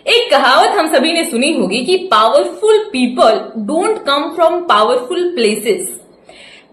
एक कहावत हम सभी ने सुनी होगी कि powerful people don't come from powerful places,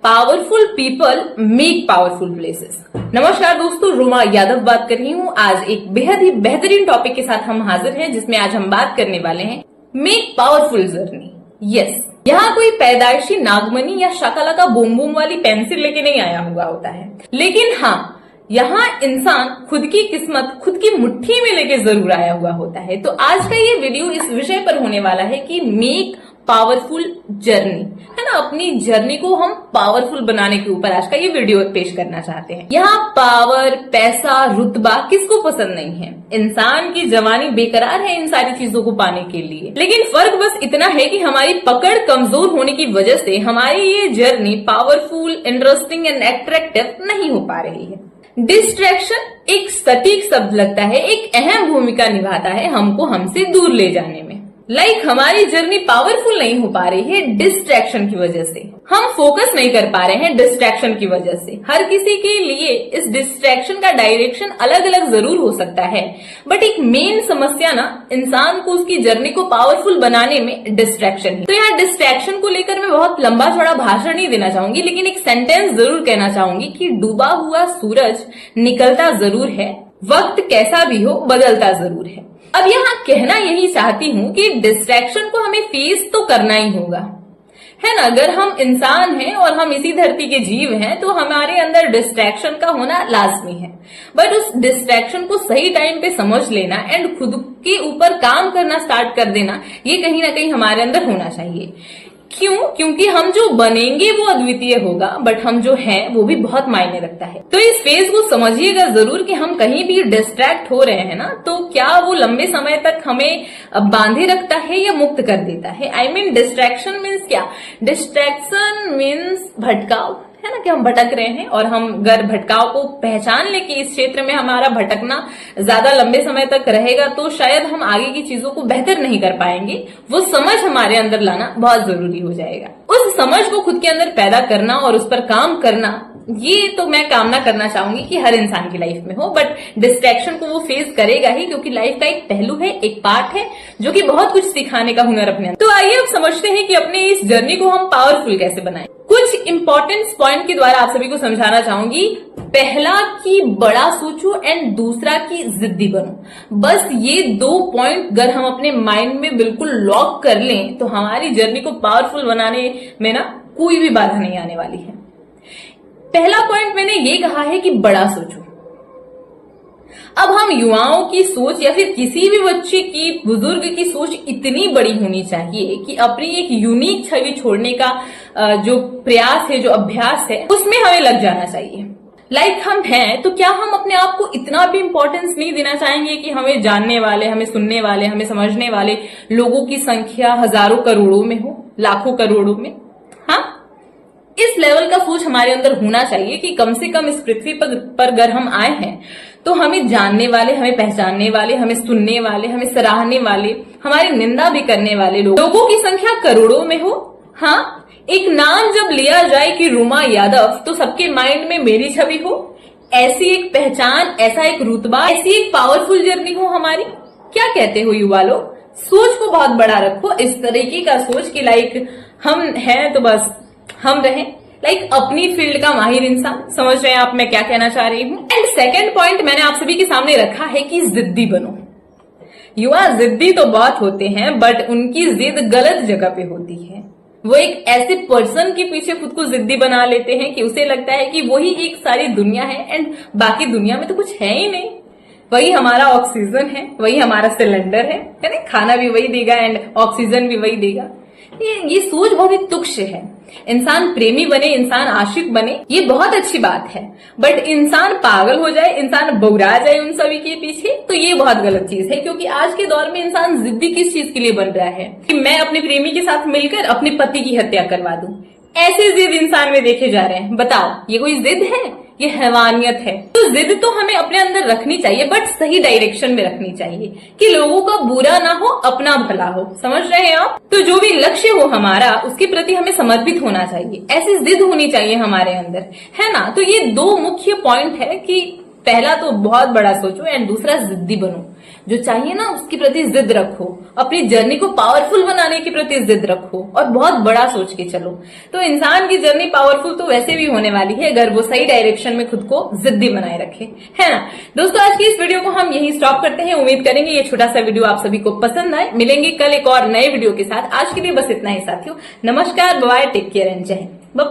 powerful people make powerful places. नमस्कार दोस्तों, रोमा यादव बात कर रही हूँ। आज एक बेहद ही बेहतरीन टॉपिक के साथ हम हाजिर हैं, जिसमें आज हम बात करने वाले हैं मेक पावरफुल जर्नी। यस, यहाँ कोई पैदाइशी नागमणि या शाकाला का बूम बूम वाली पेंसिल लेके नहीं आया हुआ होता है, लेकिन हाँ, यहाँ इंसान खुद की किस्मत खुद की मुट्ठी में लेके जरूर आया हुआ होता है। तो आज का ये वीडियो इस विषय पर होने वाला है कि मेक पावरफुल जर्नी, है ना। अपनी जर्नी को हम पावरफुल बनाने के ऊपर आज का ये वीडियो पेश करना चाहते हैं। यहाँ पावर, पैसा, रुतबा किसको पसंद नहीं है। इंसान की जवानी बेकरार है इन सारी चीजों को पाने के लिए, लेकिन फर्क बस इतना है कि हमारी पकड़ कमजोर होने की वजह से हमारी ये journey powerful, interesting and attractive नहीं हो पा रही है। डिस्ट्रैक्शन एक सटीक शब्द लगता है, एक अहम भूमिका निभाता है हमको हमसे दूर ले जाने में। हमारी जर्नी पावरफुल नहीं हो पा रही है डिस्ट्रैक्शन की वजह से। हम फोकस नहीं कर पा रहे हैं डिस्ट्रैक्शन की वजह से। हर किसी के लिए इस डिस्ट्रैक्शन का डायरेक्शन अलग अलग जरूर हो सकता है, बट एक मेन समस्या ना इंसान को उसकी जर्नी को पावरफुल बनाने में डिस्ट्रैक्शन है। तो यहाँ डिस्ट्रैक्शन को लेकर मैं बहुत लंबा चौड़ा भाषण नहीं देना चाहूंगी, लेकिन एक सेंटेंस जरूर कहना चाहूंगी कि डूबा हुआ सूरज निकलता जरूर है, वक्त कैसा भी हो बदलता जरूर है। अब यहाँ कहना यही चाहती हूँ कि डिस्ट्रैक्शन को हमें फेस तो करना ही होगा, है ना। अगर हम इंसान हैं और हम इसी धरती के जीव हैं, तो हमारे अंदर डिस्ट्रैक्शन का होना लाजमी है। बट उस डिस्ट्रैक्शन को सही टाइम पे समझ लेना एंड खुद के ऊपर काम करना स्टार्ट कर देना, ये कहीं ना कहीं हमारे अंदर होना चाहिए। क्यों? क्योंकि हम जो बनेंगे वो अद्वितीय होगा, बट हम जो हैं वो भी बहुत मायने रखता है। तो इस फेज को समझिएगा जरूर कि हम कहीं भी डिस्ट्रैक्ट हो रहे हैं ना, तो क्या वो लंबे समय तक हमें बांधे रखता है या मुक्त कर देता है। आई मीन डिस्ट्रैक्शन मीन्स क्या? डिस्ट्रैक्शन मीन्स भटकाव, है ना, कि हम भटक रहे हैं और हम अगर भटकाव को पहचान ले कि इस क्षेत्र में हमारा भटकना ज्यादा लंबे समय तक रहेगा, तो शायद हम आगे की चीजों को बेहतर नहीं कर पाएंगे। वो समझ हमारे अंदर लाना बहुत जरूरी हो जाएगा। उस समझ को खुद के अंदर पैदा करना और उस पर काम करना, ये तो मैं कामना करना चाहूंगी कि हर इंसान की लाइफ में हो। बट डिस्ट्रैक्शन को वो फेस करेगा ही, क्योंकि लाइफ का एक पहलू है, एक पार्ट है जो कि बहुत कुछ सिखाने का हुनर अपने अंदर। तो आइए अब समझते हैं कि अपने इस जर्नी को हम पावरफुल कैसे बनाएं। कुछ इंपॉर्टेंट पॉइंट के द्वारा आप सभी को समझाना चाहूंगी। पहला कि बड़ा सोचो एंड दूसरा कि जिद्दी बनो। बस ये दो पॉइंट अगर हम अपने माइंड में बिल्कुल लॉक कर लें, तो हमारी जर्नी को पावरफुल बनाने में ना कोई भी बाधा नहीं आने वाली है। पहला पॉइंट मैंने ये कहा है कि बड़ा सोचो। अब हम युवाओं की सोच या फिर किसी भी बच्चे की, बुजुर्ग की सोच इतनी बड़ी होनी चाहिए कि अपनी एक यूनिक छवि छोड़ने का जो प्रयास है, जो अभ्यास है, उसमें हमें लग जाना चाहिए। हम हैं, तो क्या हम अपने आप को इतना भी इंपॉर्टेंस नहीं देना चाहेंगे कि हमें जानने वाले, हमें सुनने वाले, हमें समझने वाले लोगों की संख्या हजारों करोड़ों में हो, लाखों करोड़ों में। हाँ, इस लेवल का सोच हमारे अंदर होना चाहिए कि कम से कम इस पृथ्वी पर अगर हम आए हैं, तो हमें जानने वाले, हमें पहचानने वाले, हमें सुनने वाले, हमें सराहने वाले, हमारी निंदा भी करने वाले लोगों की संख्या करोड़ों में हो। हाँ, एक नाम जब लिया जाए कि रोमा यादव, तो सबके माइंड में मेरी छवि हो, ऐसी एक पहचान, ऐसा एक रुतबा, ऐसी एक पावरफुल जर्नी हो हमारी। क्या कहते हो युवा लोग? सोच को बहुत बड़ा रखो, इस तरीके का सोच कि हम हैं तो बस हम रहें, अपनी फील्ड का माहिर इंसान। समझ रहे हैं आप मैं क्या कहना चाह रही हूँ। एंड सेकंड पॉइंट मैंने आप सभी के सामने रखा है कि जिद्दी बनो। युवा जिद्दी तो बहुत होते हैं, बट उनकी जिद गलत जगह पे होती है। वो एक ऐसे पर्सन के पीछे खुद को जिद्दी बना लेते हैं कि उसे लगता है कि वही एक सारी दुनिया है एंड बाकी दुनिया में तो कुछ है ही नहीं। वही हमारा ऑक्सीजन है, वही हमारा सिलेंडर है ना। खाना भी वही देगा एंड ऑक्सीजन भी वही देगा। ये सोच बहुत ही तुच्छ है। इंसान प्रेमी बने, इंसान आशिक बने, ये बहुत अच्छी बात है, बट इंसान पागल हो जाए, इंसान बौरा जाए उन सभी के पीछे, तो ये बहुत गलत चीज है। क्योंकि आज के दौर में इंसान जिद्दी किस चीज के लिए बन रहा है कि मैं अपने प्रेमी के साथ मिलकर अपने पति की हत्या करवा दूं। ऐसे जिद इंसान में देखे जा रहे हैं। बताओ, ये कोई जिद है? ये हैवानियत है। तो जिद तो हमें अपने अंदर रखनी चाहिए, बट सही डायरेक्शन में रखनी चाहिए कि लोगों का बुरा ना हो, अपना भला हो। समझ रहे हैं आप? तो जो भी लक्ष्य हो हमारा, उसके प्रति हमें समर्पित होना चाहिए। ऐसी जिद होनी चाहिए हमारे अंदर, है ना। तो ये दो मुख्य पॉइंट है कि पहला तो बहुत बड़ा सोचो एंड दूसरा जिद्दी बनो। जो चाहिए ना उसके प्रति जिद रखो, अपनी जर्नी को पावरफुल बनाने के प्रति जिद रखो और बहुत बड़ा सोच के चलो। तो इंसान की जर्नी पावरफुल तो वैसे भी होने वाली है अगर वो सही डायरेक्शन में खुद को जिद्दी बनाए रखे, है ना। दोस्तों आज की इस वीडियो को हम यही स्टॉप करते हैं। उम्मीद करेंगे ये छोटा सा वीडियो आप सभी को पसंद आए। मिलेंगे कल एक और नए वीडियो के साथ। आज के लिए बस इतना ही साथियों। नमस्कार, बाय, टेक केयर एंड जय हिंद।